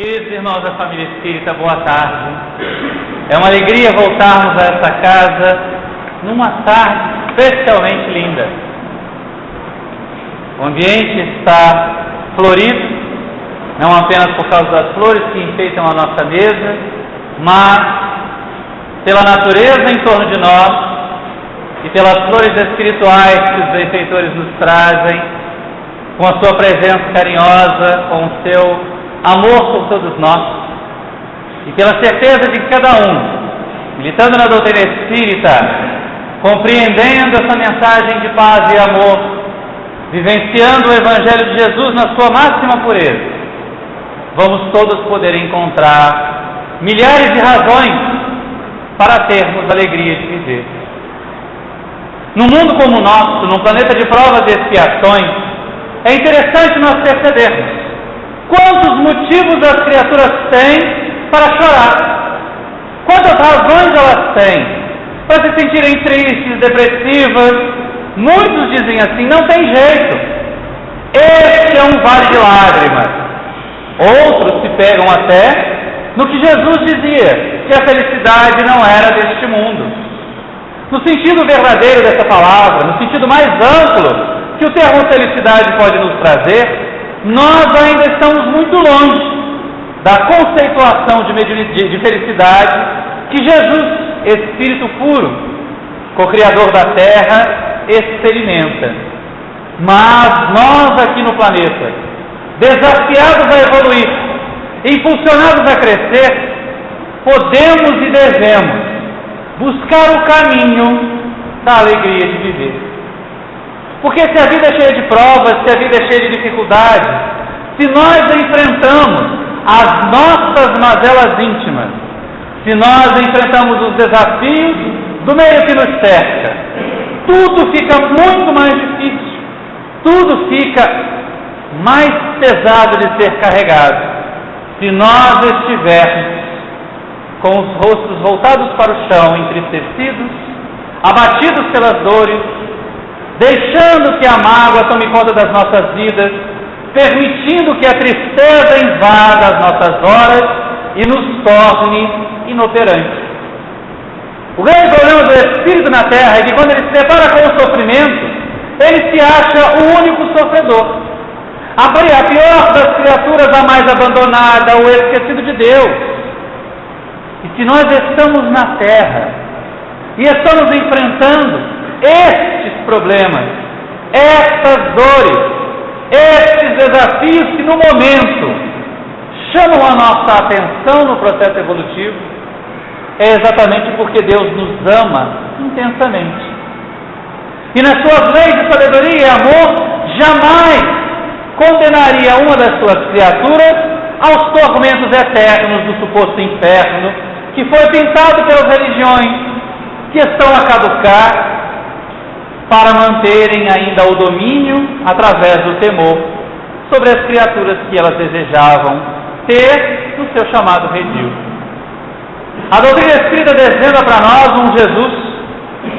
Queridos irmãos da família espírita, boa tarde. É uma alegria voltarmos a essa casa numa tarde especialmente linda. O ambiente está florido, não apenas por causa das flores que enfeitam a nossa mesa, mas pela natureza em torno de nós e pelas flores espirituais que os benfeitores nos trazem, com a sua presença carinhosa, com o seu amor por todos nós, e pela certeza de que cada um, militando na doutrina espírita, compreendendo essa mensagem de paz e amor, vivenciando o Evangelho de Jesus na sua máxima pureza, vamos todos poder encontrar milhares de razões para termos a alegria de viver. Num mundo como o nosso, num planeta de provas e expiações, é interessante nós percebermos quantos motivos as criaturas têm para chorar, quantas razões elas têm para se sentirem tristes, depressivas. Muitos dizem assim: não tem jeito, este é um vale de lágrimas. Outros se pegam até no que Jesus dizia, que a felicidade não era deste mundo. No sentido verdadeiro dessa palavra, no sentido mais amplo que o termo felicidade pode nos trazer, nós ainda estamos muito longe da conceituação de felicidade que Jesus, Espírito puro, co-criador da terra, experimenta. Mas nós aqui no planeta, desafiados a evoluir, impulsionados a crescer, podemos e devemos buscar o caminho da alegria de viver. Porque se a vida é cheia de provas, se a vida é cheia de dificuldades, se nós enfrentamos as nossas mazelas íntimas, se nós enfrentamos os desafios do meio que nos cerca, tudo fica muito mais difícil, tudo fica mais pesado de ser carregado, se nós estivermos com os rostos voltados para o chão, entristecidos, abatidos pelas dores, deixando que a mágoa tome conta das nossas vidas, permitindo que a tristeza invada as nossas horas e nos torne inoperantes. O grande problema do espírito na Terra é que quando ele se depara com o sofrimento, ele se acha o único sofredor. A pior das criaturas, a mais abandonada, o esquecido de Deus. E se nós estamos na Terra e estamos enfrentando estes problemas, estas dores, estes desafios que no momento chamam a nossa atenção no processo evolutivo, é exatamente porque Deus nos ama intensamente. E nas suas leis de sabedoria e amor, jamais condenaria uma das suas criaturas aos tormentos eternos do suposto inferno, que foi pintado pelas religiões que estão a caducar, para manterem ainda o domínio através do temor sobre as criaturas que elas desejavam ter no seu chamado redil. A doutrina espírita desenha para nós um Jesus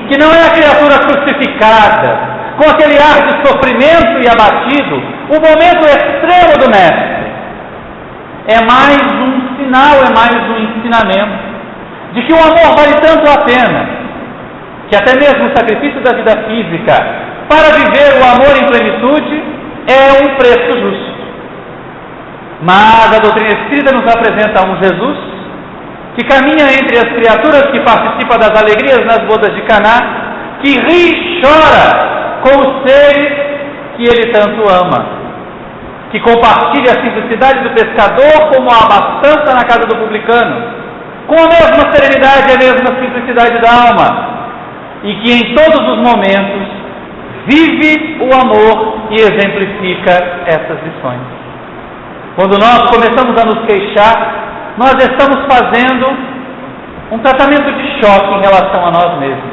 que não é a criatura crucificada, com aquele ar de sofrimento e abatido, o momento extremo do Mestre. É mais um sinal, é mais um ensinamento de que o amor vale tanto a pena, que até mesmo o sacrifício da vida física para viver o amor em plenitude é um preço justo. Mas a doutrina espírita nos apresenta um Jesus que caminha entre as criaturas que participam das alegrias nas bodas de Caná, que ri e chora com os seres que ele tanto ama, que compartilha a simplicidade do pescador como a abastança na casa do publicano, com a mesma serenidade e a mesma simplicidade da alma, e que em todos os momentos vive o amor e exemplifica essas lições. Quando nós começamos a nos queixar, nós estamos fazendo um tratamento de choque em relação a nós mesmos.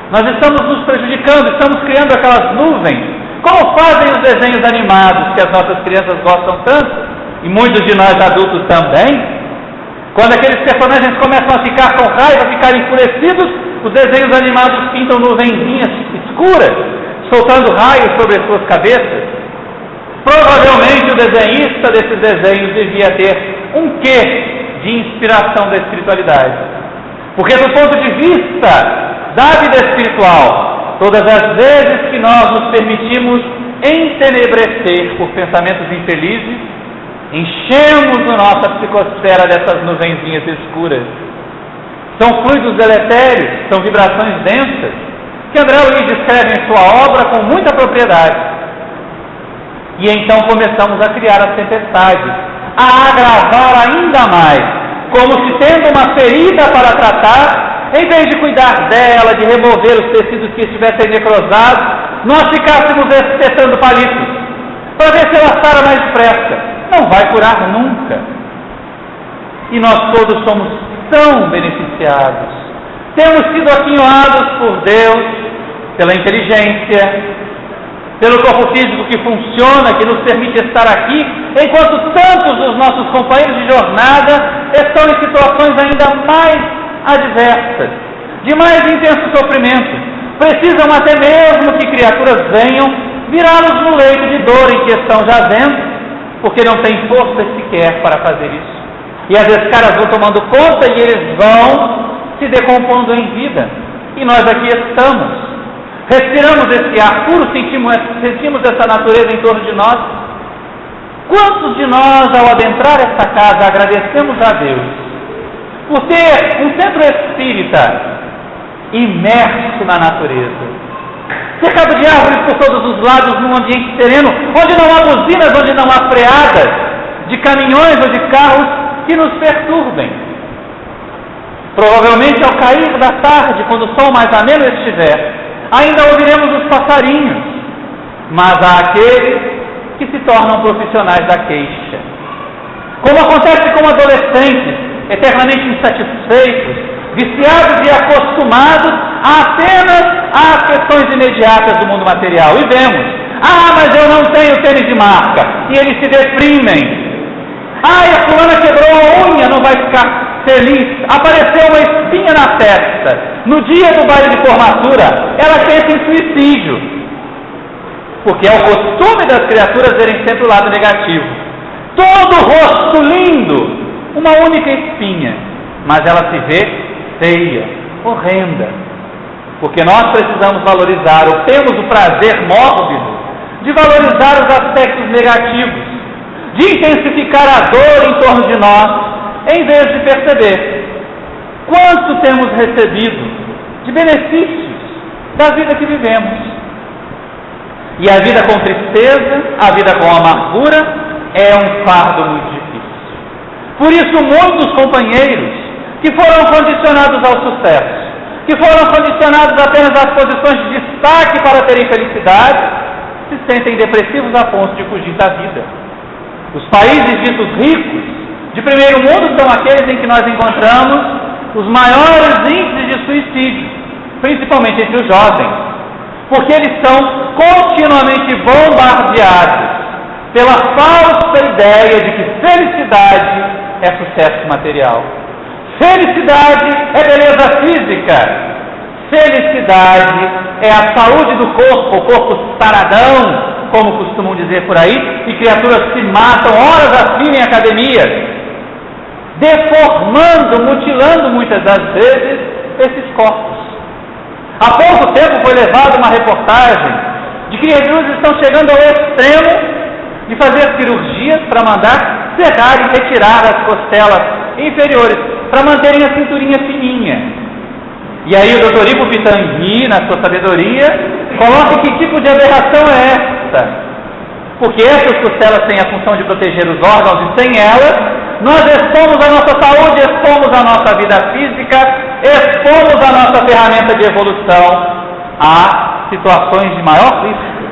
Nós estamos nos prejudicando, estamos criando aquelas nuvens, como fazem os desenhos animados que as nossas crianças gostam tanto, e muitos de nós adultos também. Quando aqueles personagens começam a ficar com raiva, a ficar enfurecidos, os desenhos animados pintam nuvenzinhas escuras, soltando raios sobre as suas cabeças. Provavelmente o desenhista desses desenhos devia ter um quê de inspiração da espiritualidade. Porque do ponto de vista da vida espiritual, todas as vezes que nós nos permitimos entenebrecer por pensamentos infelizes, enchemos a nossa psicosfera dessas nuvenzinhas escuras. São fluidos deletérios, são vibrações densas, que André Luiz descreve em sua obra com muita propriedade. E então começamos a criar as tempestades, a agravar ainda mais, como se tendo uma ferida para tratar, em vez de cuidar dela, de remover os tecidos que estivessem necrosados, nós ficássemos espetando palitos, para ver se ela sara mais depressa. Não vai curar nunca. E nós todos somos tão beneficiados. Temos sido aquinhoados por Deus, pela inteligência, pelo corpo físico que funciona, que nos permite estar aqui, enquanto tantos dos nossos companheiros de jornada estão em situações ainda mais adversas, de mais intenso sofrimento. Precisam até mesmo que criaturas venham virá-los no leito de dor em que estão jazendo, porque não têm força sequer para fazer isso. E as escaras vão tomando conta e eles vão se decompondo em vida. E nós aqui estamos. Respiramos esse ar puro, sentimos essa natureza em torno de nós. Quantos de nós, ao adentrar esta casa, agradecemos a Deus por ter um centro espírita imerso na natureza, cercado de árvores por todos os lados, num ambiente sereno, onde não há buzinas, onde não há freadas de caminhões ou de carros que nos perturbem. Provavelmente ao cair da tarde, quando o sol mais ameno estiver, ainda ouviremos os passarinhos, mas há aqueles que se tornam profissionais da queixa. Como acontece com adolescentes eternamente insatisfeitos, viciados e acostumados apenas às questões imediatas do mundo material. E vemos, mas eu não tenho tênis de marca, e eles se deprimem. A fulana quebrou a unha, não vai ficar feliz. Apareceu uma espinha na testa. No dia do baile de formatura, ela pensa em suicídio. Porque é o costume das criaturas verem sempre o lado negativo. Todo o rosto lindo, uma única espinha, mas ela se vê feia, horrenda. Porque nós precisamos valorizar, ou temos o prazer mórbido de valorizar os aspectos negativos, de intensificar a dor em torno de nós, em vez de perceber quanto temos recebido de benefícios da vida que vivemos. E a vida com tristeza, a vida com amargura, é um fardo muito difícil. Por isso, muitos companheiros que foram condicionados ao sucesso, que foram condicionados apenas às posições de destaque para terem felicidade, se sentem depressivos a ponto de fugir da vida. Os países ditos ricos, de primeiro mundo, são aqueles em que nós encontramos os maiores índices de suicídio, principalmente entre os jovens, porque eles são continuamente bombardeados pela falsa ideia de que felicidade é sucesso material. Felicidade é beleza física. Felicidade é a saúde do corpo, o corpo saradão, como costumam dizer por aí, e criaturas se matam horas a fim em academias, deformando, mutilando muitas das vezes esses corpos. Há pouco tempo foi levada uma reportagem de que eles estão chegando ao extremo de fazer cirurgias para mandar serrar e retirar as costelas inferiores, para manterem a cinturinha fininha. E aí o Dr. Ivo Pitangui, na sua sabedoria, coloca que tipo de aberração é esta. Porque essas costelas têm a função de proteger os órgãos, e sem elas, nós expomos a nossa saúde, expomos a nossa vida física, expomos a nossa ferramenta de evolução a situações de maior risco,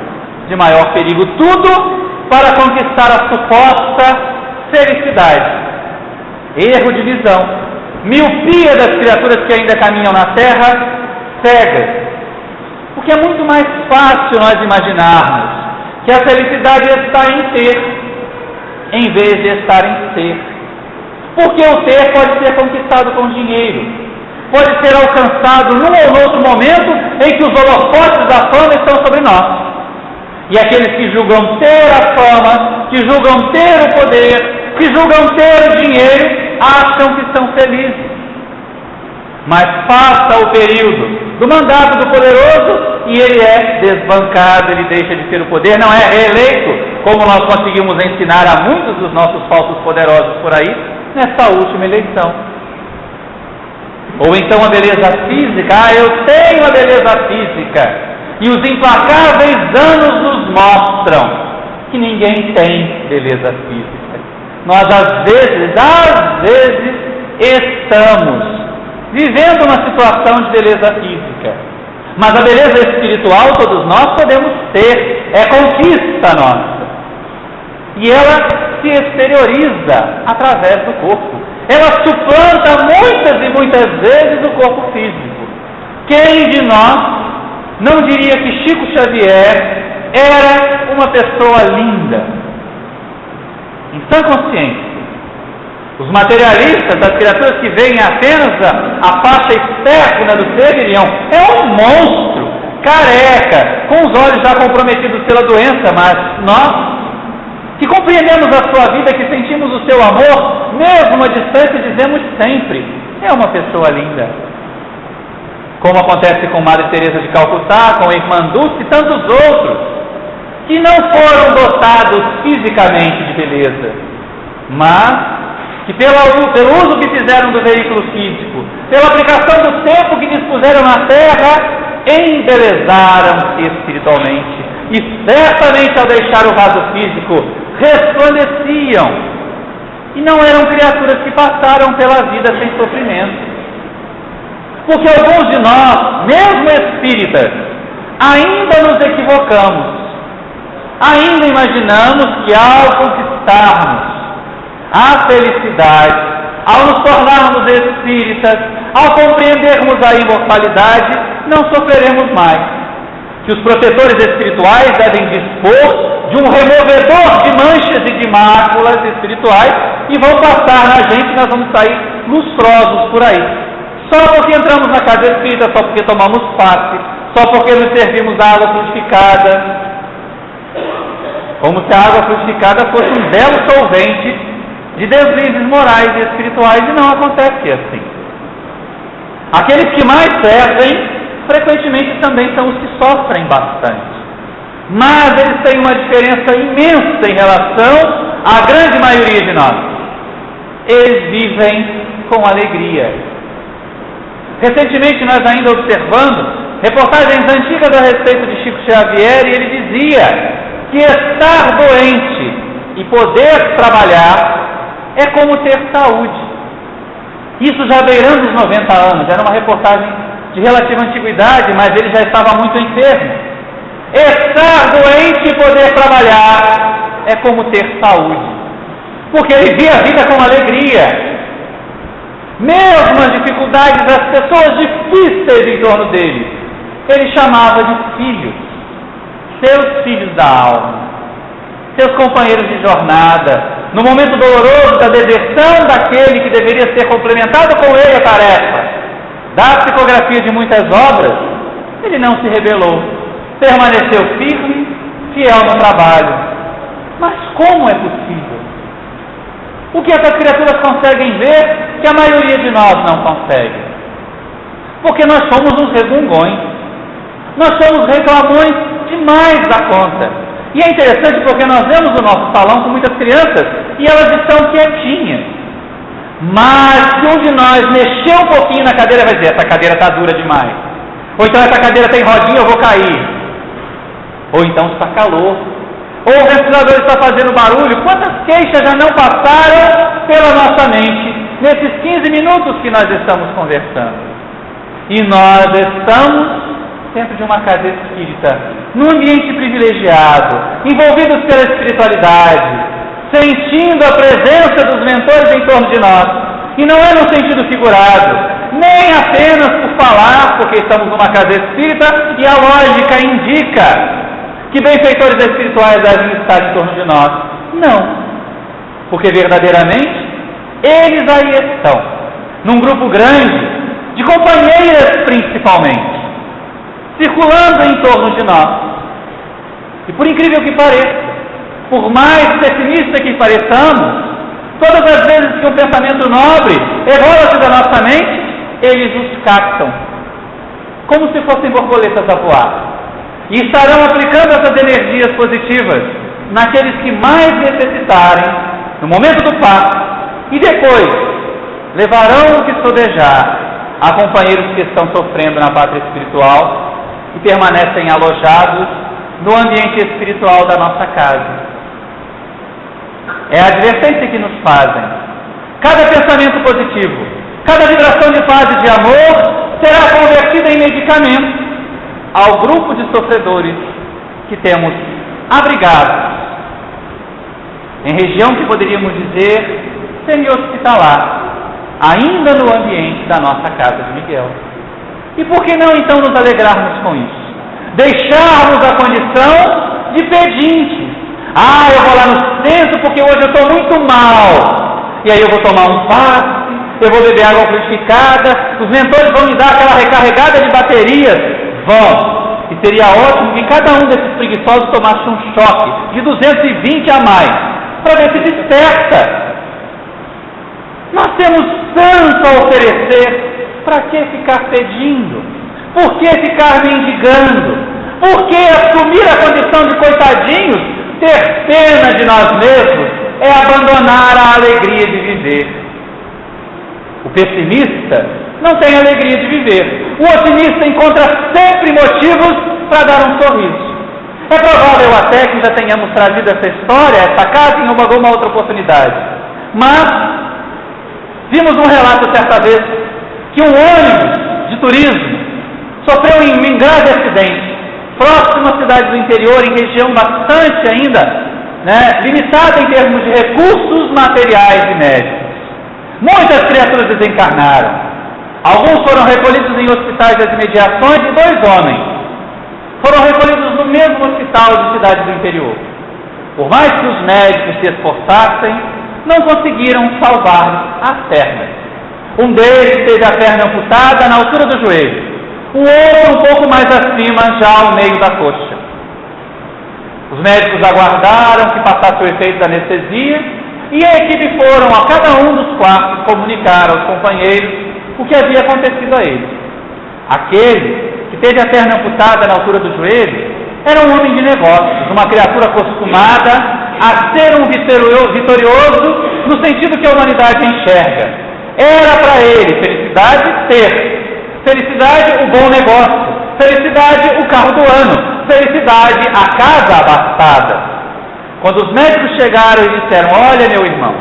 de maior perigo. Tudo para conquistar a suposta felicidade. Erro de visão, miopia das criaturas que ainda caminham na terra, cegas. Porque é muito mais fácil nós imaginarmos que a felicidade está em ter, em vez de estar em ser. Porque o ter pode ser conquistado com dinheiro, pode ser alcançado num ou outro momento em que os holofotes da fama estão sobre nós. E aqueles que julgam ter a fama, que julgam ter o poder, que julgam ter o dinheiro, acham que são felizes. Mas passa o período do mandato do poderoso e ele é desbancado, ele deixa de ter o poder, não é reeleito, como nós conseguimos ensinar a muitos dos nossos falsos poderosos por aí, nessa última eleição. Ou então a beleza física, eu tenho a beleza física, e os implacáveis anos nos mostram que ninguém tem beleza física. Nós às vezes estamos vivendo uma situação de beleza física, mas a beleza espiritual todos nós podemos ter, é conquista nossa, e ela se exterioriza através do corpo, ela suplanta muitas e muitas vezes o corpo físico. Quem de nós não diria que Chico Xavier era uma pessoa linda? Em sã consciência. Os materialistas, as criaturas que veem apenas a faixa externa do ser, diriam: é um monstro, careca, com os olhos já comprometidos pela doença. Mas nós, que compreendemos a sua vida, que sentimos o seu amor, mesmo à distância, dizemos sempre: é uma pessoa linda. Como acontece com Madre Teresa de Calcutá, com a Irmã Dulce e tantos outros, que não foram dotados fisicamente de beleza, mas que pelo uso que fizeram do veículo físico, pela aplicação do tempo que dispuseram na terra, embelezaram-se espiritualmente, e certamente ao deixar o vaso físico, resplandeciam, e não eram criaturas que passaram pela vida sem sofrimento. Porque alguns de nós, mesmo espíritas, ainda nos equivocamos, ainda imaginamos que ao conquistarmos a felicidade, ao nos tornarmos espíritas, ao compreendermos a imortalidade, não sofreremos mais. Que os protetores espirituais devem dispor de um removedor de manchas e de máculas espirituais e vão passar na gente, nós vamos sair lustrosos por aí. Só porque entramos na casa espírita, só porque tomamos passe, só porque nos servimos da água frutificada, como se a água frutificada fosse um belo solvente de deslizes morais e espirituais, e não acontece assim. Aqueles que mais servem, frequentemente também são os que sofrem bastante. Mas eles têm uma diferença imensa em relação à grande maioria de nós. Eles vivem com alegria. Recentemente nós ainda observando reportagens antigas a respeito de Chico Xavier, e ele dizia que estar doente e poder trabalhar é como ter saúde. Isso já beirando os 90 anos, era uma reportagem de relativa antiguidade, mas ele já estava muito enfermo. Estar doente e poder trabalhar é como ter saúde, porque ele via a vida com alegria. Mesmo as dificuldades, as pessoas difíceis em torno dele, ele chamava de filhos, seus filhos da alma, seus companheiros de jornada, no momento doloroso da deserção daquele que deveria ser complementado com ele a tarefa da psicografia de muitas obras, ele não se rebelou, permaneceu firme, fiel no trabalho. Mas como é possível? O que essas criaturas conseguem ver que a maioria de nós não consegue? Porque nós somos uns resmungões, nós somos reclamões demais da conta. E é interessante porque nós vemos o nosso salão com muitas crianças e elas estão quietinhas. Mas se um de nós mexer um pouquinho na cadeira, vai dizer: essa cadeira está dura demais. Ou então essa cadeira tem rodinha, eu vou cair. Ou então está calor. Ou o ventilador está fazendo barulho. Quantas queixas já não passaram pela nossa mente nesses 15 minutos que nós estamos conversando? E nós estamos dentro de uma casa espírita, num ambiente privilegiado, envolvidos pela espiritualidade, sentindo a presença dos mentores em torno de nós. E não é no sentido figurado, nem apenas por falar, porque estamos numa casa espírita e a lógica indica que benfeitores espirituais devem estar em torno de nós. Não, porque verdadeiramente eles aí estão, num grupo grande, de companheiras principalmente, circulando em torno de nós. E por incrível que pareça, por mais pessimista que pareçamos, Todas as vezes que um pensamento nobre evola-se da nossa mente, eles os captam, como se fossem borboletas a voar, e estarão aplicando essas energias positivas naqueles que mais necessitarem, no momento do passo, e depois levarão o que sodejar a companheiros que estão sofrendo na pátria espiritual e permanecem alojados no ambiente espiritual da nossa casa. É a advertência que nos fazem. Cada pensamento positivo, cada vibração de paz e de amor será convertida em medicamento ao grupo de sofredores que temos abrigados em região que poderíamos dizer semi-hospitalar, ainda no ambiente da nossa casa de Miguel. E por que não então nos alegrarmos com isso? Deixarmos a condição de pedintes. Eu vou lá no centro porque hoje eu estou muito mal. E aí eu vou tomar um passe, eu vou beber água purificada, os mentores vão me dar aquela recarregada de baterias. Vão. E seria ótimo que cada um desses preguiçosos tomasse um choque de 220 a mais, para ver se desperta. Nós temos tanto a oferecer, para que ficar pedindo? Por que ficar mendigando? Por que assumir a condição de coitadinhos? Ter pena de nós mesmos é abandonar a alegria de viver. O pessimista não tem alegria de viver. O otimista encontra sempre motivos para dar um sorriso. É provável até que já tenhamos trazido essa história, essa casa, em alguma outra oportunidade. Mas vimos um relato certa vez que um ônibus de turismo sofreu um grave acidente próximo à cidade do interior, em região bastante ainda limitada em termos de recursos materiais e médicos. Muitas criaturas desencarnaram. Alguns foram recolhidos em hospitais das imediações e 2 homens foram recolhidos no mesmo hospital de cidade do interior. Por mais que os médicos se esforçassem, não conseguiram salvar as pernas. Um deles teve a perna amputada na altura do joelho, o outro um pouco mais acima, já ao meio da coxa. Os médicos aguardaram que passasse o efeito da anestesia e a equipe foram a cada um dos quartos comunicar aos companheiros o que havia acontecido a eles. Aquele que teve a perna amputada na altura do joelho era um homem de negócios, uma criatura acostumada a ser um vitorioso no sentido que a humanidade enxerga. Era para ele felicidade ter, felicidade o bom negócio, felicidade o carro do ano, felicidade a casa abastada. Quando os médicos chegaram e disseram: olha, meu irmão,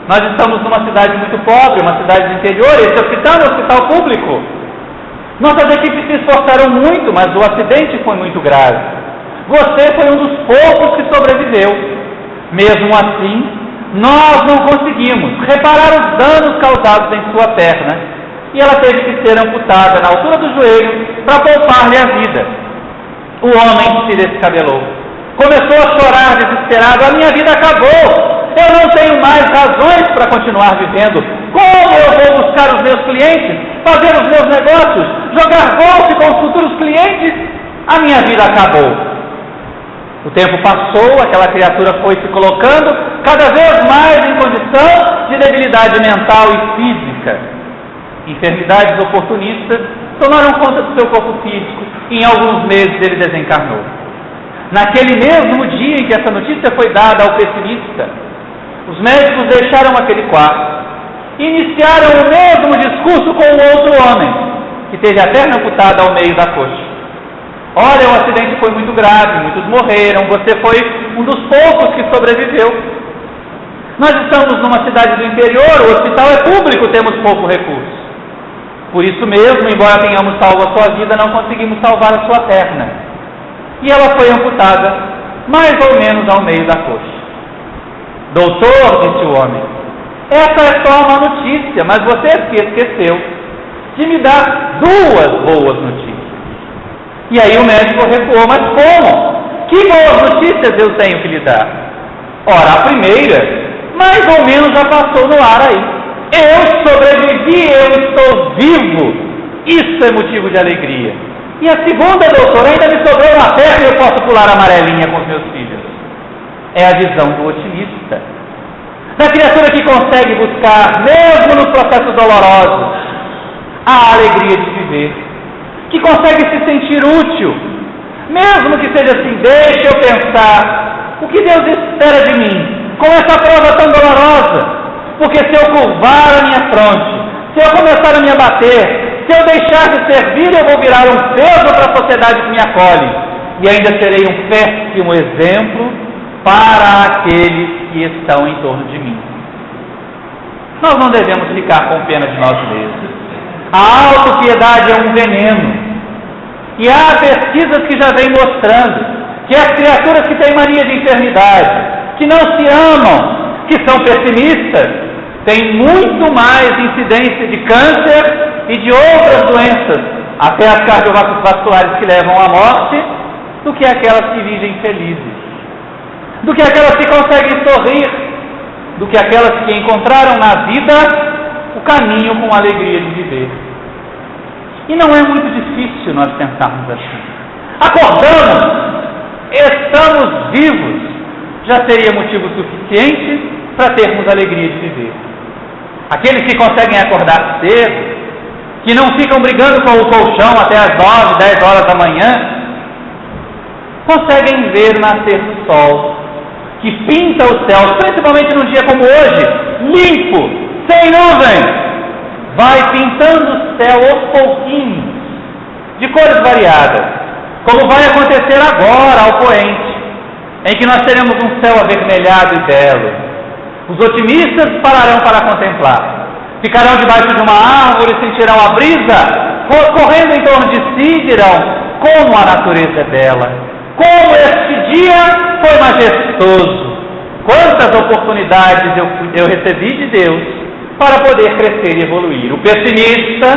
nós estamos numa cidade muito pobre, uma cidade do interior, esse hospital é um hospital público. Nossas equipes se esforçaram muito, mas o acidente foi muito grave. Você foi um dos poucos que sobreviveu. Mesmo assim, nós não conseguimos reparar os danos causados em sua perna, e ela teve que ser amputada na altura do joelho para poupar-lhe a vida. O homem se descabelou. Começou a chorar desesperado: a minha vida acabou. Eu não tenho mais razões para continuar vivendo. Como eu vou buscar os meus clientes, fazer os meus negócios, jogar golfe com os futuros clientes? A minha vida acabou. O tempo passou, aquela criatura foi se colocando cada vez mais em condição de debilidade mental e física. Enfermidades oportunistas tomaram conta do seu corpo físico e em alguns meses ele desencarnou. Naquele mesmo dia em que essa notícia foi dada ao pessimista, os médicos deixaram aquele quarto e iniciaram o mesmo discurso com o outro homem, que teve a perna amputada ao meio da coxa. Olha, o acidente foi muito grave, muitos morreram, você foi um dos poucos que sobreviveu. Nós estamos numa cidade do interior, o hospital é público, temos pouco recurso. Por isso mesmo, embora tenhamos salvo a sua vida, não conseguimos salvar a sua perna. E ela foi amputada mais ou menos ao meio da coxa. Doutor, disse o homem, essa é só uma notícia, mas você se esqueceu de me dar 2 boas notícias. E aí o médico recuou: mas como? Que boas notícias eu tenho que lhe dar? Ora, a primeira, mais ou menos já passou no ar aí. Eu sobrevivi, eu estou vivo. Isso é motivo de alegria. E a segunda, doutor, ainda me sobrou uma perna e eu posso pular amarelinha com os meus filhos. É a visão do otimista. da criatura que consegue buscar, mesmo nos processos dolorosos, a alegria de viver, que consegue se sentir útil, mesmo que seja assim. Deixa eu pensar, o que Deus espera de mim com essa prova tão dolorosa? Porque se eu curvar a minha fronte, se eu começar a me abater, se eu deixar de servir, eu vou virar um peso para a sociedade que me acolhe, e ainda serei um péssimo exemplo para aqueles que estão em torno de mim. Nós não devemos ficar com pena de nós mesmos. A autopiedade é um veneno. E há pesquisas que já vêm mostrando que as criaturas que têm mania de enfermidade, que não se amam, que são pessimistas, têm muito mais incidência de câncer e de outras doenças, até as cardiovasculares que levam à morte, do que aquelas que vivem felizes, do que aquelas que conseguem sorrir, do que aquelas que encontraram na vida o caminho com a alegria de viver. E não é muito difícil nós pensarmos assim. Acordamos, estamos vivos, já seria motivo suficiente para termos alegria de viver. Aqueles que conseguem acordar cedo, que não ficam brigando com o colchão até as 9, 10 horas da manhã, conseguem ver nascer o sol, que pinta o céu, principalmente num dia como hoje, limpo, sem nuvens, vai pintando o céu aos pouquinhos, de cores variadas, como vai acontecer agora ao poente, em que nós teremos um céu avermelhado e belo. Os otimistas pararão para contemplar, ficarão debaixo de uma árvore, sentirão a brisa correndo em torno de si e dirão: como a natureza é bela, como este dia foi majestoso, quantas oportunidades eu recebi de Deus para poder crescer e evoluir. O pessimista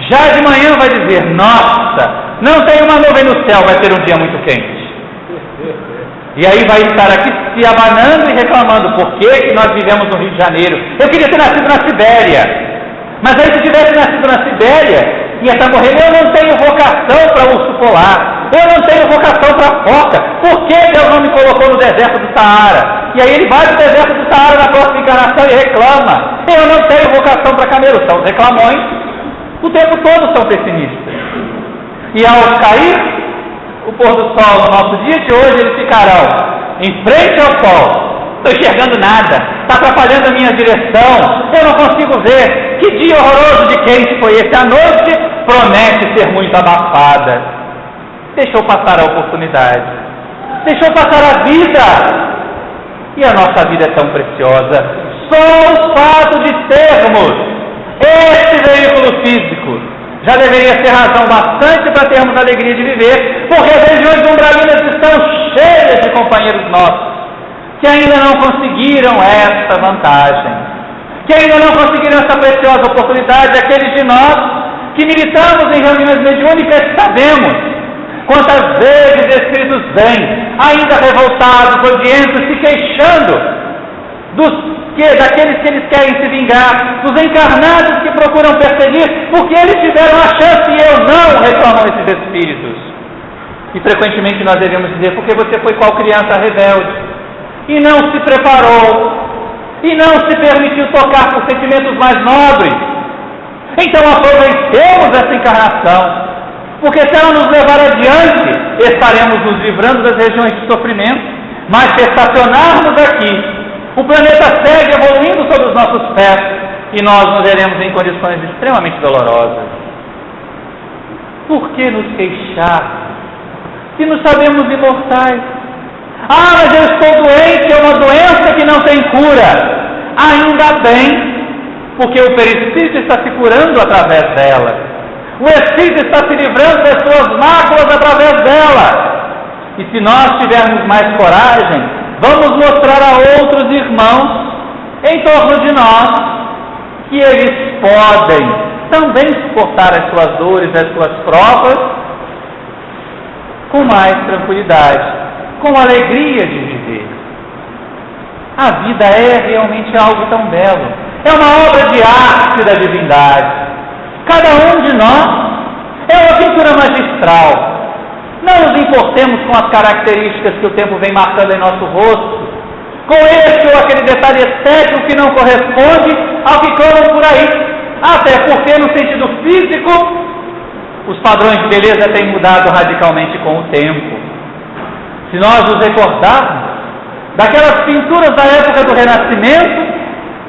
já de manhã vai dizer: nossa, não tem uma nuvem no céu, vai ser um dia muito quente. E aí vai estar aqui se abanando e reclamando: por que nós vivemos no Rio de Janeiro? Eu queria ter nascido na Sibéria. Mas aí se tivesse nascido na Sibéria, ia estar morrendo. Eu não tenho vocação para urso polar, eu não tenho vocação para foca. Por que Deus não me colocou no deserto do Saara? E aí ele vai do deserto do Saara na próxima encarnação e reclama: eu não tenho vocação para camelo. São reclamões, o tempo todo são pessimistas. E ao cair o pôr do sol no nosso dia de hoje, eles ficarão em frente ao sol. Estou enxergando nada, está atrapalhando a minha direção, eu não consigo ver. Que dia horroroso de quente foi esse? A noite promete ser muito abafada. Deixou passar a oportunidade, deixou passar a vida. E a nossa vida é tão preciosa. Só o fato de termos este veículo físico já deveria ser razão bastante para termos a alegria de viver, porque as regiões umbralinas estão cheias de companheiros nossos que ainda não conseguiram essa vantagem, que ainda não conseguiram essa preciosa oportunidade. Aqueles de nós que militamos em reuniões mediúnicas sabemos quantas vezes espíritos vêm, ainda revoltados, odientos, se queixando daqueles que eles querem se vingar, dos encarnados que procuram perseguir, porque eles tiveram a chance e eu não, reclamam esses espíritos. E frequentemente nós devemos dizer: porque você foi qual criança rebelde, e não se preparou, e não se permitiu tocar por sentimentos mais nobres. Então aproveitemos essa encarnação, porque se ela nos levar adiante, estaremos nos livrando das regiões de sofrimento. Mas se estacionarmos aqui, o planeta segue evoluindo sob os nossos pés e nós nos veremos em condições extremamente dolorosas. Por que nos queixar se nos sabemos imortais? Ah, mas eu estou doente, é uma doença que não tem cura. Ainda bem, porque o perispírito está se curando através dela. O espírito está se livrando das suas máculas através dela. E se nós tivermos mais coragem, vamos mostrar a outros irmãos em torno de nós que eles podem também suportar as suas dores, as suas provas com mais tranquilidade, com alegria de viver. A vida é realmente algo tão belo, é uma obra de arte da divindade. Cada um de nós é uma pintura magistral. Não nos importemos com as características que o tempo vem marcando em nosso rosto, com esse ou aquele detalhe estético que não corresponde ao que clamam por aí. Até porque, no sentido físico, os padrões de beleza têm mudado radicalmente com o tempo. Se nós nos recordarmos daquelas pinturas da época do Renascimento,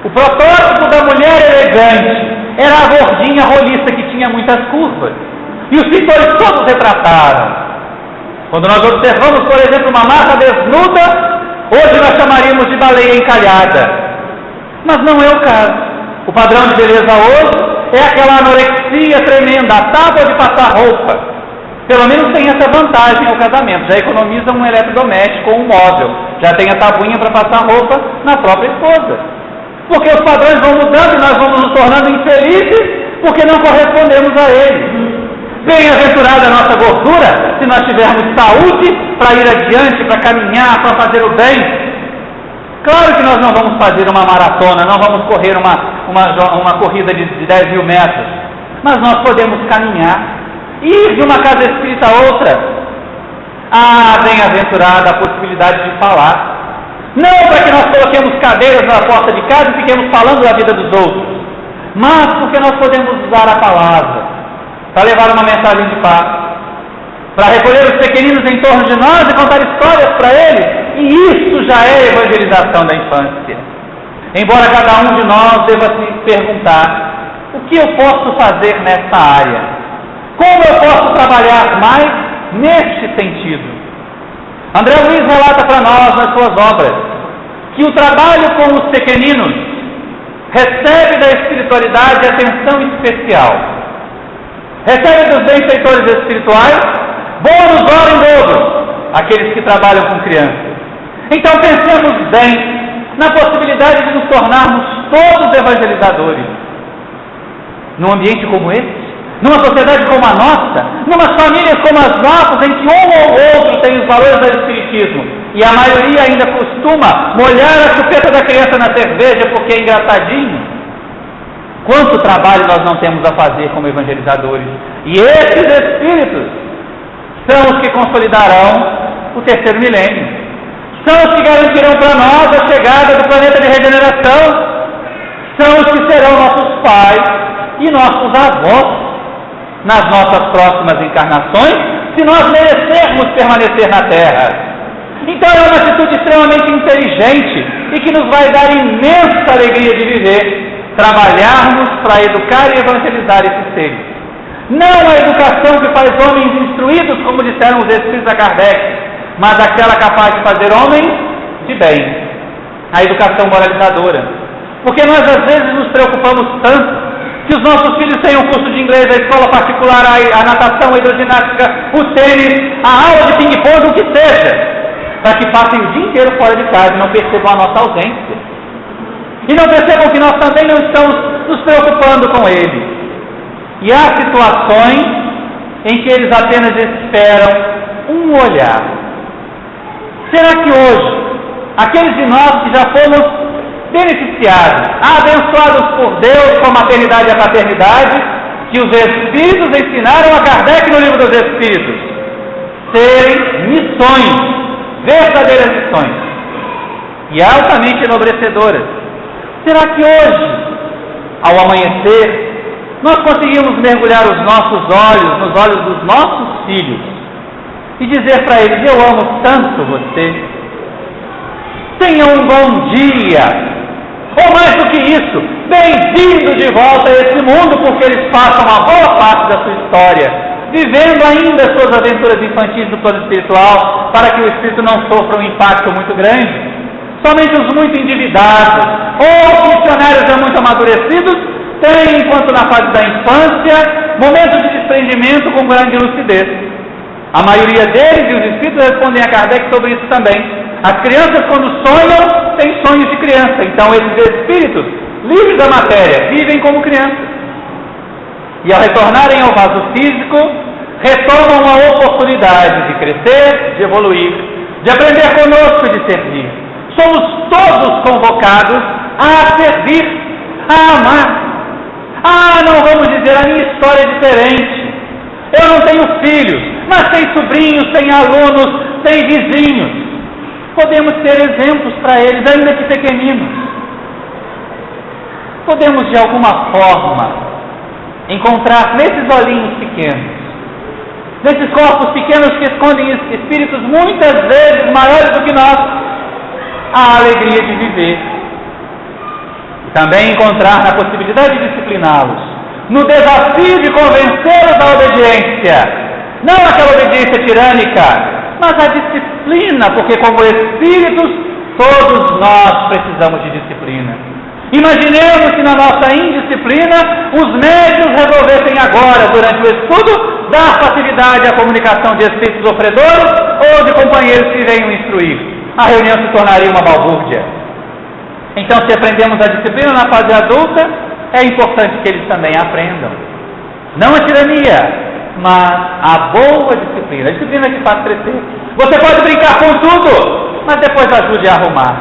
o protótipo da mulher elegante era a gordinha roliça que tinha muitas curvas. E os pintores todos retrataram. Quando nós observamos, por exemplo, uma massa desnuda, hoje nós chamaríamos de baleia encalhada. Mas não é o caso. O padrão de beleza hoje é aquela anorexia tremenda, a tábua de passar roupa. Pelo menos tem essa vantagem ao casamento. Já economiza um eletrodoméstico ou um móvel. Já tem a tabuinha para passar roupa na própria esposa. Porque os padrões vão mudando e nós vamos nos tornando infelizes porque não correspondemos a eles. Bem-aventurada a nossa gordura se nós tivermos saúde para ir adiante, para caminhar, para fazer o bem. Claro que nós não vamos fazer uma maratona, não vamos correr uma corrida de 10 mil metros, mas nós podemos caminhar, ir de uma casa espírita a outra. Bem-aventurada a possibilidade de falar. Não para que nós coloquemos cadeiras na porta de casa e fiquemos falando da vida dos outros, mas porque nós podemos usar a palavra para levar uma mensagem de paz, para recolher os pequeninos em torno de nós e contar histórias para eles. E isso já é evangelização da infância. Embora cada um de nós deva se perguntar: o que eu posso fazer nessa área? Como eu posso trabalhar mais neste sentido? André Luiz relata para nós nas suas obras que o trabalho com os pequeninos recebe da espiritualidade atenção especial. Recebe dos benfeitores espirituais bônus ora em dobro, aqueles que trabalham com crianças. Então pensemos bem na possibilidade de nos tornarmos todos evangelizadores. Num ambiente como esse, numa sociedade como a nossa, numas famílias como as nossas, em que um ou outro tem os valores do espiritismo, e a maioria ainda costuma molhar a chupeta da criança na cerveja porque é engraçadinho. Quanto trabalho nós não temos a fazer como evangelizadores. E esses espíritos são os que consolidarão o terceiro milênio. São os que garantirão para nós a chegada do planeta de regeneração. São os que serão nossos pais e nossos avós nas nossas próximas encarnações, se nós merecermos permanecer na Terra. Então é uma atitude extremamente inteligente e que nos vai dar imensa alegria de viver, trabalharmos para educar e evangelizar esses seres. Não a educação que faz homens instruídos, como disseram os espíritos a Kardec, mas aquela capaz de fazer homens de bem. A educação moralizadora. Porque nós às vezes nos preocupamos tanto que os nossos filhos tenham curso de inglês, a escola particular, a natação, a hidroginástica, o tênis, a aula de ping-pong, o que seja, para que passem o dia inteiro fora de casa e não percebam a nossa ausência. E não percebam que nós também não estamos nos preocupando com eles. E há situações em que eles apenas esperam um olhar. Será que hoje, aqueles de nós que já fomos beneficiados, abençoados por Deus com a maternidade e a paternidade, que os Espíritos ensinaram a Kardec no Livro dos Espíritos, serem missões, verdadeiras missões, e altamente enobrecedoras? Será que hoje, ao amanhecer, nós conseguimos mergulhar os nossos olhos nos olhos dos nossos filhos e dizer para eles: eu amo tanto você, tenha um bom dia, ou mais do que isso, bem-vindo de volta a esse mundo, porque eles passam uma boa parte da sua história vivendo ainda suas aventuras infantis no plano espiritual, para que o espírito não sofra um impacto muito grande. Somente os muito endividados ou funcionários já muito amadurecidos têm, enquanto na fase da infância, momentos de desprendimento com grande lucidez. A maioria deles, e os espíritos respondem a Kardec sobre isso também. As crianças, quando sonham, têm sonhos de criança. Então esses espíritos, livres da matéria, vivem como crianças. E ao retornarem ao vaso físico, retomam a oportunidade de crescer, de evoluir, de aprender conosco e de servir. Somos todos convocados a servir, a amar. Não vamos dizer: a minha história é diferente. Eu não tenho filhos, mas tenho sobrinhos, tenho alunos, tenho vizinhos. podemos ser exemplos para eles, ainda que pequeninos. Podemos, de alguma forma, encontrar nesses olhinhos pequenos, nesses corpos pequenos que escondem espíritos muitas vezes maiores do que nós, a alegria de viver. E também encontrar na possibilidade de discipliná-los, no desafio de convencê-los à obediência, não aquela obediência tirânica, mas a disciplina, porque como espíritos, todos nós precisamos de disciplina. Imaginemos que na nossa indisciplina, os médios resolvessem agora, durante o estudo, dar facilidade à comunicação de espíritos sofredores ou de companheiros que venham instruir. A reunião se tornaria uma balbúrdia. Então, se aprendemos a disciplina na fase adulta, é importante que eles também aprendam. Não a tirania, mas a boa disciplina. A disciplina que faz crescer. Você pode brincar com tudo, mas depois ajude a arrumar.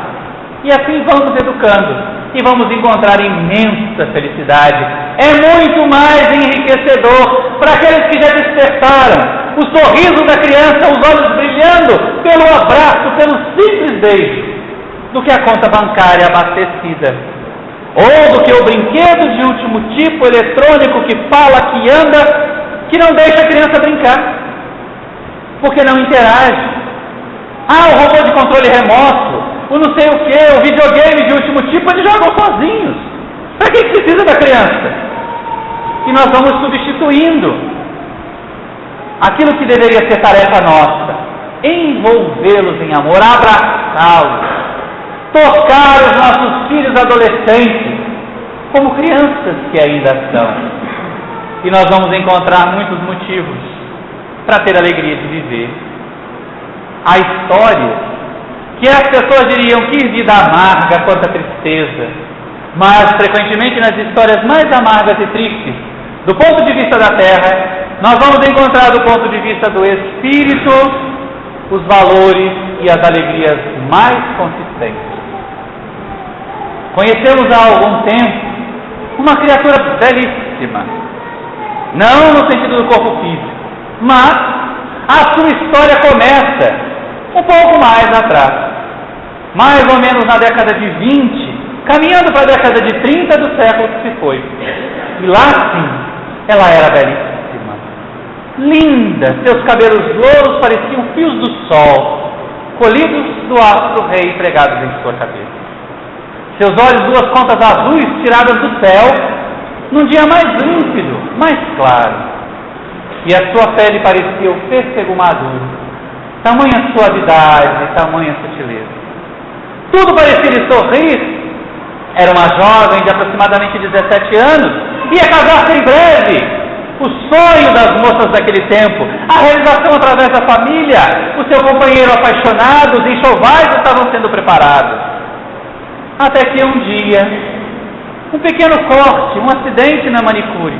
E assim vamos educando. E vamos encontrar imensa felicidade. É muito mais enriquecedor para aqueles que já despertaram. O sorriso da criança, os olhos brilhando pelo abraço, pelo simples beijo, do que a conta bancária abastecida. Ou do que o brinquedo de último tipo, eletrônico, que fala, que anda, que não deixa a criança brincar, porque não interage. O robô de controle remoto, o não sei o que, o videogame de último tipo, eles jogam sozinhos. Para que precisa da criança? E nós vamos substituindo aquilo que deveria ser tarefa nossa, envolvê-los em amor, abraçá-los, tocar os nossos filhos adolescentes, como crianças que ainda são. E nós vamos encontrar muitos motivos para ter alegria de viver. A história que as pessoas diriam que vida amarga, quanta tristeza, mas frequentemente nas histórias mais amargas e tristes, do ponto de vista da terra, nós vamos encontrar do ponto de vista do espírito os valores e as alegrias mais consistentes. Conhecemos há algum tempo uma criatura belíssima, não no sentido do corpo físico, mas a sua história começa um pouco mais atrás, mais ou menos na década de 20, caminhando para a década de 30 do século que se foi. E lá sim, ela era belíssima, linda, seus cabelos louros pareciam fios do sol, colhidos do astro rei pregados em sua cabeça. Seus olhos, duas pontas azuis tiradas do céu, num dia mais límpido, mais claro. E a sua pele parecia o pêssego maduro, tamanha suavidade, tamanha sutileza. Tudo parecia lhe sorrir. Era uma jovem de aproximadamente 17 anos, ia casar-se em breve. O sonho das moças daquele tempo, a realização através da família, o seu companheiro apaixonado, os enxovais estavam sendo preparados. Até que um dia, um pequeno corte, um acidente na manicure,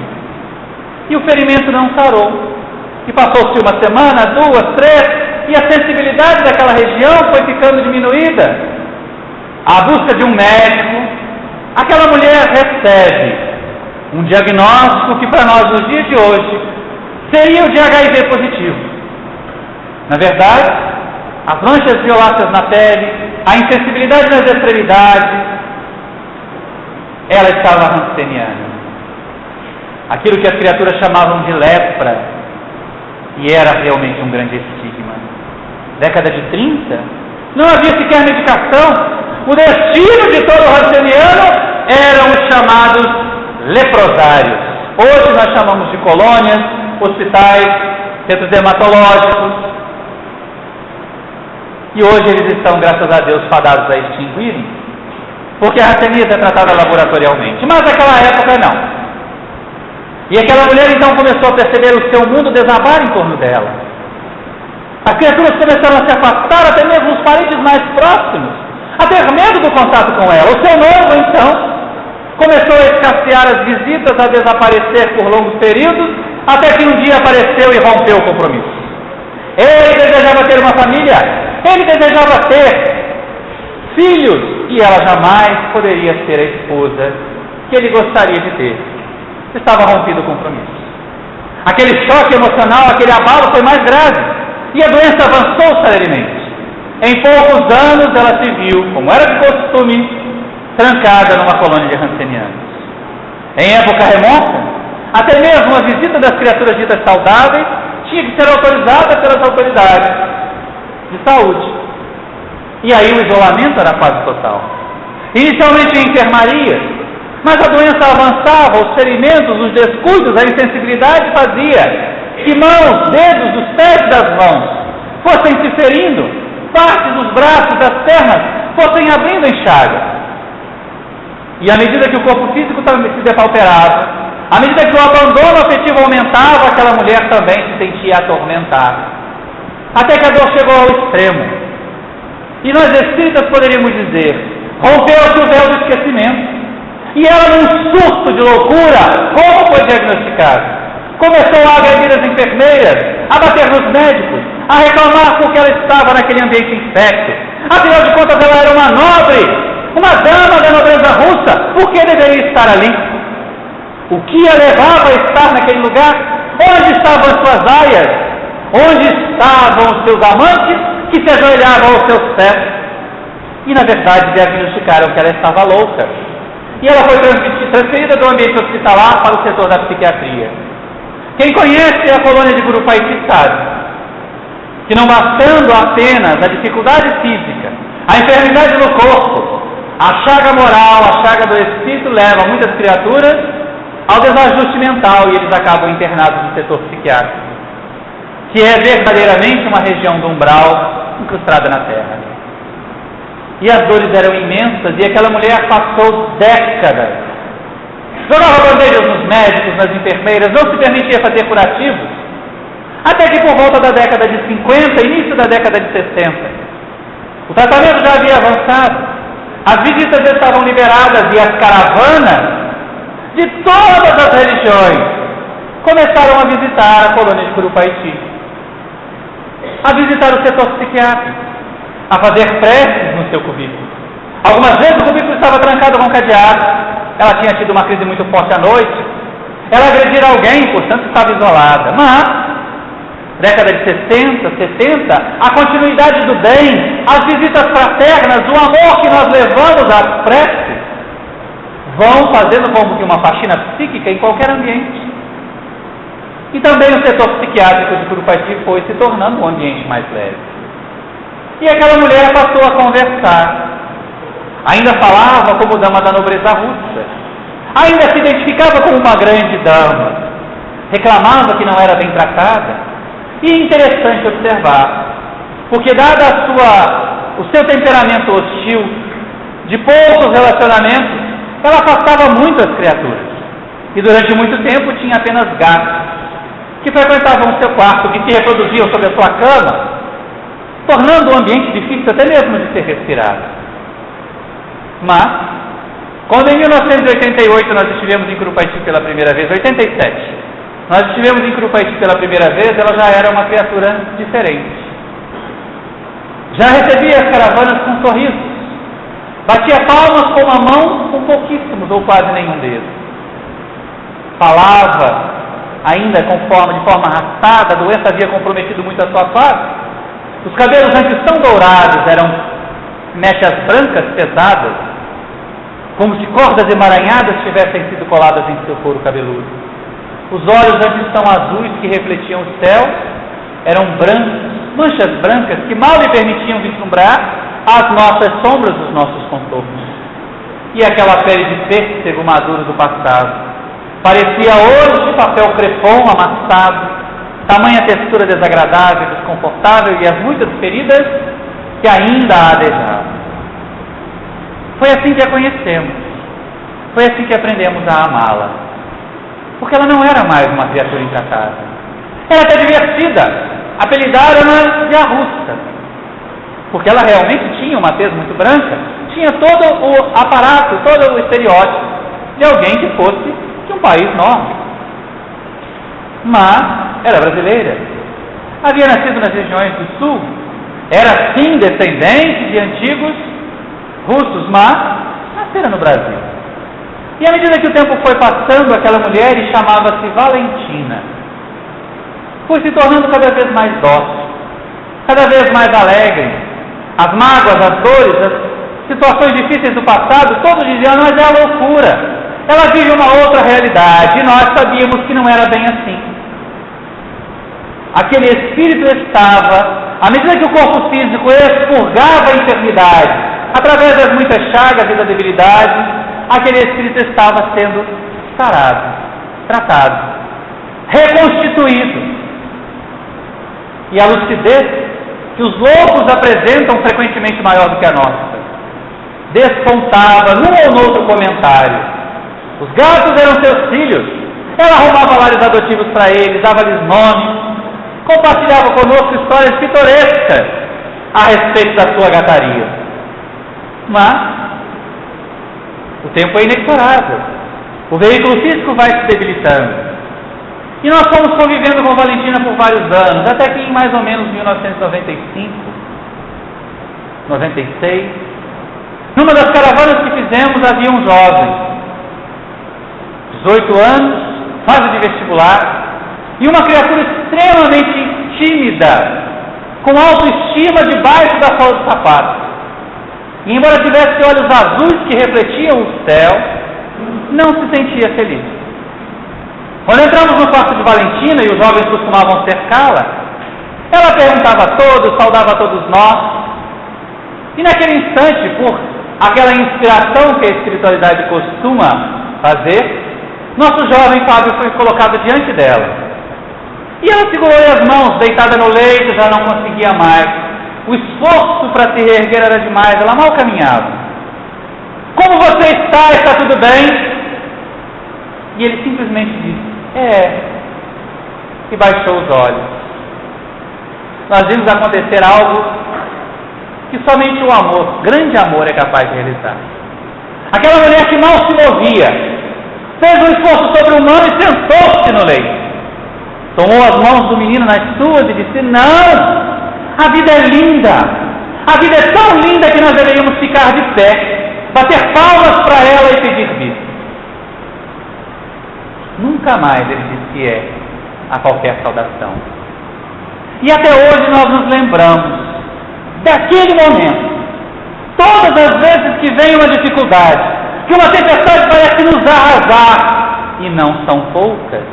e o ferimento não sarou. E passou-se uma semana, 2, 3, e a sensibilidade daquela região foi ficando diminuída. À busca de um médico, aquela mulher recebe um diagnóstico que para nós nos dias de hoje seria o de HIV positivo. Na verdade, as manchas violáceas na pele, a insensibilidade nas extremidades, ela estava ranceniana. Aquilo que as criaturas chamavam de lepra, e era realmente um grande estigma. Década de 30, não havia sequer medicação. O destino de todo ranceniano eram os chamados leprosários. Hoje nós chamamos de colônias, hospitais, centros dermatológicos. E hoje eles estão, graças a Deus, fadados a extinguirem, porque a hanseníase é tratada laboratorialmente. Mas naquela época não. E aquela mulher então começou a perceber o seu mundo desabar em torno dela. As criaturas começaram a se afastar, até mesmo os parentes mais próximos, a ter medo do contato com ela. O seu noivo então começou a escassear as visitas, a desaparecer por longos períodos, até que um dia apareceu e rompeu o compromisso. Ele desejava ter uma família, ele desejava ter filhos, e ela jamais poderia ser a esposa que ele gostaria de ter. Estava rompido o compromisso. Aquele choque emocional, aquele abalo foi mais grave, e a doença avançou serenamente. Em poucos anos ela se viu, como era de costume, trancada numa colônia de rancenianos. Em época remota, até mesmo a visita das criaturas ditas saudáveis tinha que ser autorizada pelas autoridades de saúde. E aí o isolamento era quase total. Inicialmente em enfermaria, mas a doença avançava, os ferimentos, os descuidos, a insensibilidade fazia que mãos, dedos, os pés das mãos fossem se ferindo, partes dos braços, das pernas fossem abrindo em chagas. E à medida que o corpo físico se depauperava, à medida que o abandono afetivo aumentava, aquela mulher também se sentia atormentada. Até que a dor chegou ao extremo. E nós espíritas poderíamos dizer, rompeu-se o véu do esquecimento. E ela, num surto de loucura, como foi diagnosticada? Começou a agredir as enfermeiras, a bater nos médicos, a reclamar porque ela estava naquele ambiente infecto. Afinal de contas, ela era uma nobre, uma dama da nobreza russa, por que deveria estar ali? O que a levava a estar naquele lugar? Onde estavam as suas aias? Onde estavam os seus amantes que se ajoelhavam aos seus pés? E na verdade diagnosticaram que ela estava louca. E ela foi transferida do ambiente hospitalar para o setor da psiquiatria. Quem conhece a colônia de Curupaiti sabe que não bastando apenas a dificuldade física, a enfermidade no corpo, a chaga moral, a chaga do espírito leva muitas criaturas ao desajuste mental e eles acabam internados no setor psiquiátrico, que é verdadeiramente uma região do umbral incrustada na terra. E as dores eram imensas e aquela mulher passou décadas. Jogava bandeiras nos médicos, nas enfermeiras, não se permitia fazer curativos, até que por volta da década de 50, início da década de 60, o tratamento já havia avançado, as visitas estavam liberadas e as caravanas de todas as religiões começaram a visitar a colônia de Curupaiti, a visitar o setor psiquiátrico, a fazer preces no seu cubículo. Algumas vezes o cubículo estava trancado com cadeado, ela tinha tido uma crise muito forte à noite, ela agredira alguém, portanto estava isolada. Mas, década de 60, 70, a continuidade do bem, as visitas fraternas, o amor que nós levamos às preces, vão fazendo como que uma faxina psíquica em qualquer ambiente. E também o setor psiquiátrico de Curupaiti foi se tornando um ambiente mais leve. E aquela mulher passou a conversar. Ainda falava como dama da nobreza russa. Ainda se identificava como uma grande dama. Reclamava que não era bem tratada. E é interessante observar, porque dada o seu temperamento hostil, de poucos relacionamentos, ela afastava muito as criaturas. E durante muito tempo tinha apenas gatos, que frequentavam o seu quarto, que se reproduziam sobre a sua cama, tornando o ambiente difícil até mesmo de ser respirado. Mas, quando em 1988 nós estivemos em Curupaiti pela primeira vez, 87, nós estivemos em Curupaiti pela primeira vez, ela já era uma criatura diferente. Já recebia as caravanas com sorrisos, batia palmas com uma mão com pouquíssimos ou quase nenhum dedo. Falava ainda de forma arrastada, a doença havia comprometido muito a sua face. Os cabelos antes tão dourados eram mechas brancas pesadas, como se cordas emaranhadas tivessem sido coladas em seu couro cabeludo. Os olhos antes tão azuis que refletiam o céu eram brancos, manchas brancas que mal lhe permitiam vislumbrar as nossas sombras dos nossos contornos. E aquela pele de pêssego maduro do passado parecia hoje papel crepom amassado, tamanha textura desagradável, desconfortável e as muitas feridas que ainda a adejavam. Foi assim que a conhecemos, foi assim que aprendemos a amá-la, porque ela não era mais uma criatura intratável, era até divertida, apelidaram-na de a russa, porque ela realmente tinha uma tez muito branca, tinha todo o aparato, todo o estereótipo de alguém que fosse de um país nórdico, mas era brasileira, havia nascido nas regiões do sul, era sim descendente de antigos russos, mas nascera no Brasil. E à medida que o tempo foi passando, aquela mulher chamava-se Valentina, foi se tornando cada vez mais dócil, cada vez mais alegre, as mágoas, as dores, as situações difíceis do passado, todos diziam, mas é a loucura. Ela vive uma outra realidade, e nós sabíamos que não era bem assim. Aquele espírito estava, à medida que o corpo físico expurgava a enfermidade, através das muitas chagas e da debilidade, aquele espírito estava sendo sarado, tratado, reconstituído. E a lucidez que os loucos apresentam frequentemente maior do que a nossa, despontava num ou noutro comentário. Os gatos eram seus filhos, ela arrumava lares adotivos para eles, dava-lhes nome, compartilhava conosco histórias pitorescas a respeito da sua gataria. Mas o tempo é inexorável, o veículo físico vai se debilitando, e nós fomos convivendo com Valentina por vários anos, até que em mais ou menos 1995, 96, numa das caravanas que fizemos havia um jovem, 18 anos, fase de vestibular, e uma criatura extremamente tímida, com autoestima debaixo da sola do sapato. E embora tivesse olhos azuis que refletiam o céu, não se sentia feliz. Quando entramos no quarto de Valentina e os jovens costumavam cercá-la, ela perguntava a todos, saudava a todos nós, e naquele instante, por aquela inspiração que a espiritualidade costuma fazer, nosso jovem Fábio foi colocado diante dela. E ela segurou-lhe as mãos, deitada no leito, já não conseguia mais. O esforço para se reerguer era demais, ela mal caminhava. Como você está? Está tudo bem? E ele simplesmente disse, e baixou os olhos. Nós vimos acontecer algo que somente o amor, grande amor, é capaz de realizar. Aquela mulher que mal se movia, fez um esforço sobre-humano e sentou-se no leito. Tomou as mãos do menino nas suas e disse, não, a vida é linda, a vida é tão linda que nós deveríamos ficar de pé, bater palmas para ela e pedir vida. Nunca mais ele disse a qualquer saudação. E até hoje nós nos lembramos daquele momento, todas as vezes que vem uma dificuldade, que uma tempestade parece nos arrasar, e não são poucas.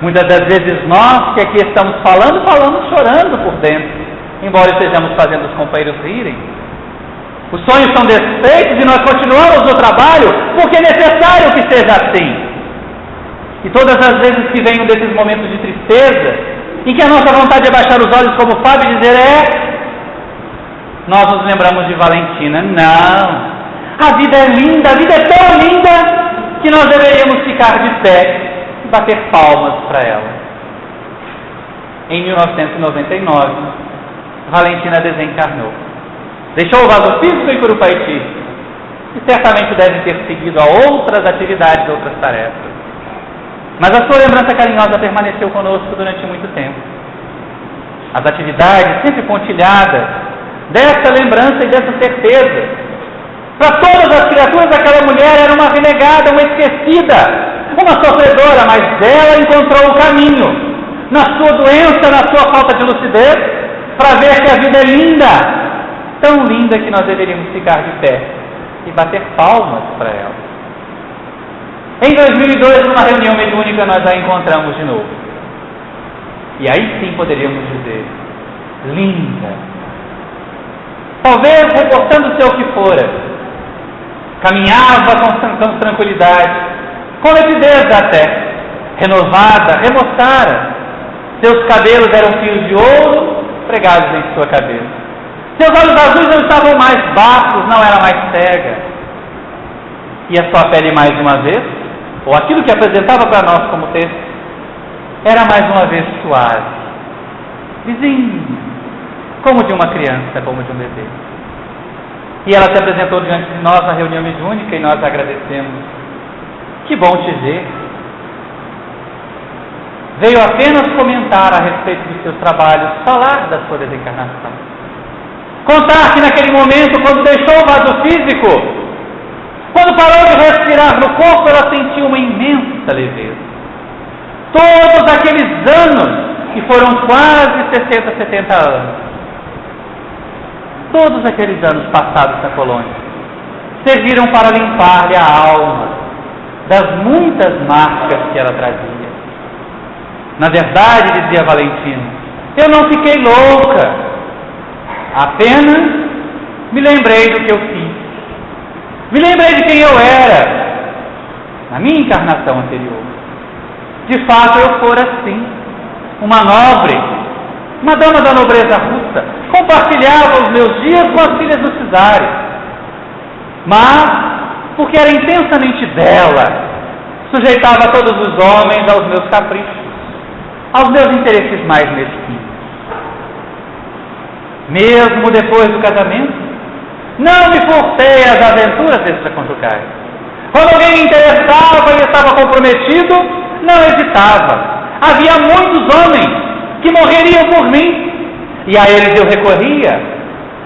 Muitas das vezes nós, que aqui estamos falando, chorando por dentro, embora estejamos fazendo os companheiros rirem. Os sonhos são desfeitos e nós continuamos no trabalho, porque é necessário que seja assim. E todas as vezes que vem um desses momentos de tristeza, em que a nossa vontade é baixar os olhos como Fábio e dizer, nós nos lembramos de Valentina. Não! A vida é linda, a vida é tão linda que nós deveríamos ficar de pé e bater palmas para ela. Em 1999, Valentina desencarnou. Deixou o vaso físico em Curupaiti e certamente deve ter seguido a outras atividades, outras tarefas. Mas a sua lembrança carinhosa permaneceu conosco durante muito tempo. As atividades sempre pontilhadas dessa lembrança e dessa certeza. Para todas as criaturas, aquela mulher era uma renegada, uma esquecida, uma sofredora, mas ela encontrou o caminho, na sua doença, na sua falta de lucidez, para ver que a vida é linda, tão linda que nós deveríamos ficar de pé e bater palmas para ela. Em 2002, numa reunião mediúnica, nós a encontramos de novo. E aí sim poderíamos dizer, linda. Talvez reportando-se ao que fora, caminhava com tranquilidade, com nitidez até, renovada, remoçara. Seus cabelos eram fios de ouro pregados em sua cabeça. Seus olhos azuis não estavam mais baços, não era mais cega. E a sua pele mais uma vez, ou aquilo que apresentava para nós como texto, era mais uma vez suave, vizinha, como de uma criança, como de um bebê. E ela se apresentou diante de nós na reunião mediúnica e nós agradecemos. Que bom te ver. Veio apenas comentar a respeito dos seus trabalhos, falar da sua desencarnação. Contar que naquele momento, quando deixou o vaso físico, quando parou de respirar no corpo, ela sentiu uma imensa leveza. Todos aqueles anos, que foram quase 60, 70 anos, todos aqueles anos passados na colônia, serviram para limpar-lhe a alma das muitas marcas que ela trazia. Na verdade, dizia Valentina, eu não fiquei louca, apenas me lembrei do que eu fiz. Me lembrei de quem eu era na minha encarnação anterior. De fato, eu fora assim, uma nobre, uma dama da nobreza russa, compartilhava os meus dias com as filhas do Cesário. Mas, porque era intensamente bela, sujeitava todos os homens aos meus caprichos, aos meus interesses mais mesquinhos. Mesmo depois do casamento, não me forcei às aventuras extraconjugais. Quando alguém me interessava e estava comprometido, não hesitava. Havia muitos homens que morreriam por mim, e a eles eu recorria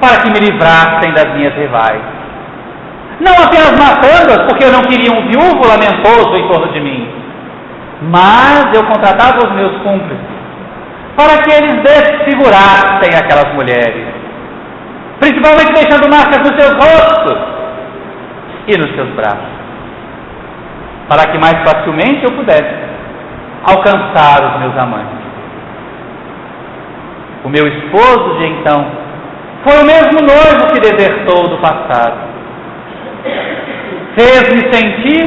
para que me livrassem das minhas rivais. Não apenas matando-as, porque eu não queria um viúvo lamentoso em torno de mim, mas eu contratava os meus cúmplices para que eles desfigurassem aquelas mulheres, principalmente deixando marcas nos seus rostos e nos seus braços, para que mais facilmente eu pudesse alcançar os meus amantes. O meu esposo de então foi o mesmo noivo que desertou do passado. Fez-me sentir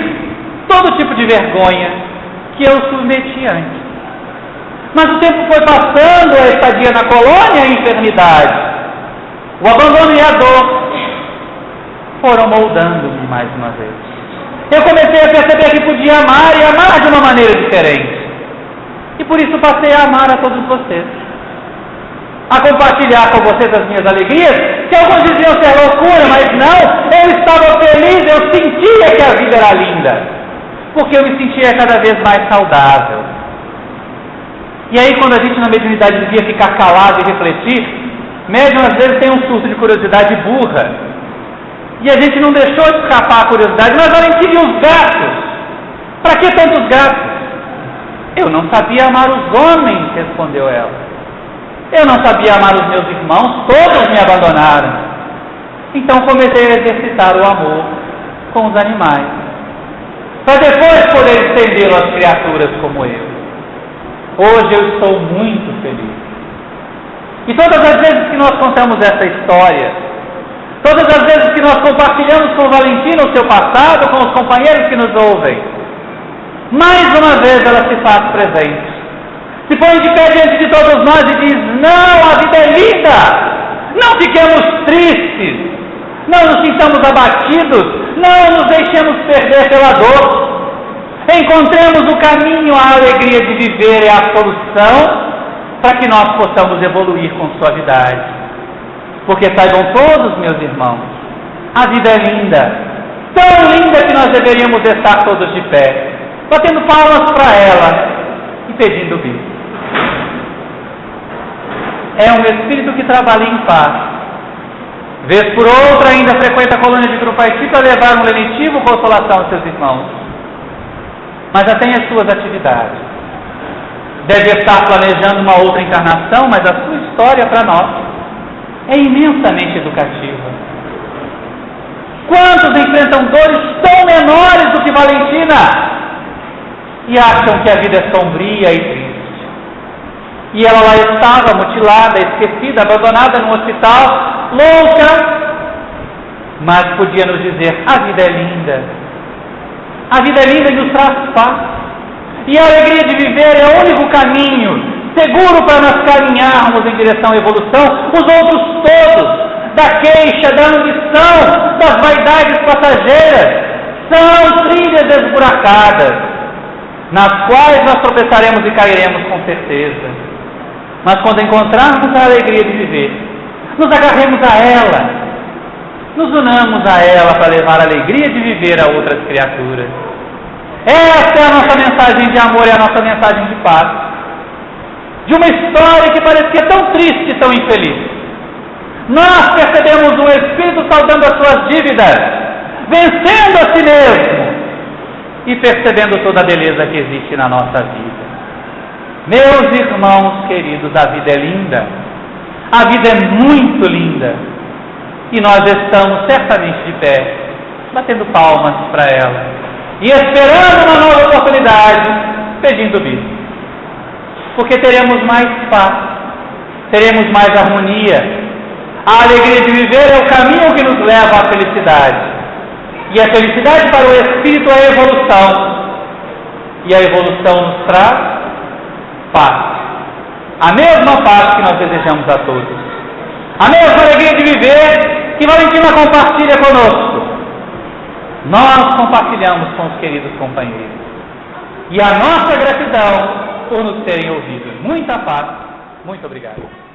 todo tipo de vergonha que eu submeti antes. Mas o tempo foi passando, a estadia na colônia, a enfermidade, o abandono e a dor foram moldando-me mais uma vez. Eu comecei a perceber que podia amar e amar de uma maneira diferente. E por isso passei a amar a todos vocês, a compartilhar com vocês as minhas alegrias, que alguns diziam ser loucura, mas não, eu estava feliz, eu sentia que a vida era linda, porque eu me sentia cada vez mais saudável. E aí, quando a gente na mediunidade devia ficar calado e refletir, médium às vezes tem um surto de curiosidade burra, e a gente não deixou de escapar a curiosidade, mas além queria os gatos. Para que tantos gatos? Eu não sabia amar os homens, respondeu ela. Eu não sabia amar os meus irmãos, todos me abandonaram. Então comecei a exercitar o amor com os animais, para depois poder estendê-lo às criaturas como eu. Hoje eu estou muito feliz. E todas as vezes que nós contamos essa história, todas as vezes que nós compartilhamos com Valentina o seu passado, com os companheiros que nos ouvem, mais uma vez ela se faz presente. Se põe de pé diante de todos nós e diz: não, a vida é linda, não fiquemos tristes, não nos sintamos abatidos, não nos deixemos perder pela dor. Encontremos o caminho, a alegria de viver e a solução para que nós possamos evoluir com suavidade. Porque saibam todos, meus irmãos, a vida é linda, tão linda que nós deveríamos estar todos de pé, batendo palmas para ela e pedindo bis. É um espírito que trabalha em paz. Vez por outra ainda frequenta a colônia de Grupaiti para levar um lenitivo consolação aos seus irmãos. Mas já tem as suas atividades. Deve estar planejando uma outra encarnação, mas a sua história para nós é imensamente educativa. Quantos enfrentam dores tão menores do que Valentina e acham que a vida é sombria e triste? E ela lá estava, mutilada, esquecida, abandonada no hospital, louca, mas podia nos dizer: a vida é linda. A vida é linda e nos traz paz. E a alegria de viver é o único caminho seguro para nós caminharmos em direção à evolução. Os outros todos, da queixa, da ambição, das vaidades passageiras, são trilhas esburacadas, nas quais nós tropeçaremos e cairemos com certeza. Mas quando encontrarmos a alegria de viver, nos agarremos a ela, nos unamos a ela para levar a alegria de viver a outras criaturas. Essa é a nossa mensagem de amor e a nossa mensagem de paz. De uma história que parecia tão triste e tão infeliz, nós percebemos um espírito saldando as suas dívidas, vencendo a si mesmo e percebendo toda a beleza que existe na nossa vida. Meus irmãos queridos, a vida é linda, a vida é muito linda, E nós estamos certamente de pé, batendo palmas para ela e esperando uma nova oportunidade, pedindo vida. Porque teremos mais paz, teremos mais harmonia. A alegria de viver é o caminho que nos leva à felicidade. E a felicidade para o espírito é a evolução. E a evolução nos traz paz. A mesma paz que nós desejamos a todos. A mesma alegria de viver que Valentina compartilha conosco. Nós compartilhamos com os queridos companheiros. E a nossa gratidão por nos terem ouvido. Muita paz. Muito obrigado.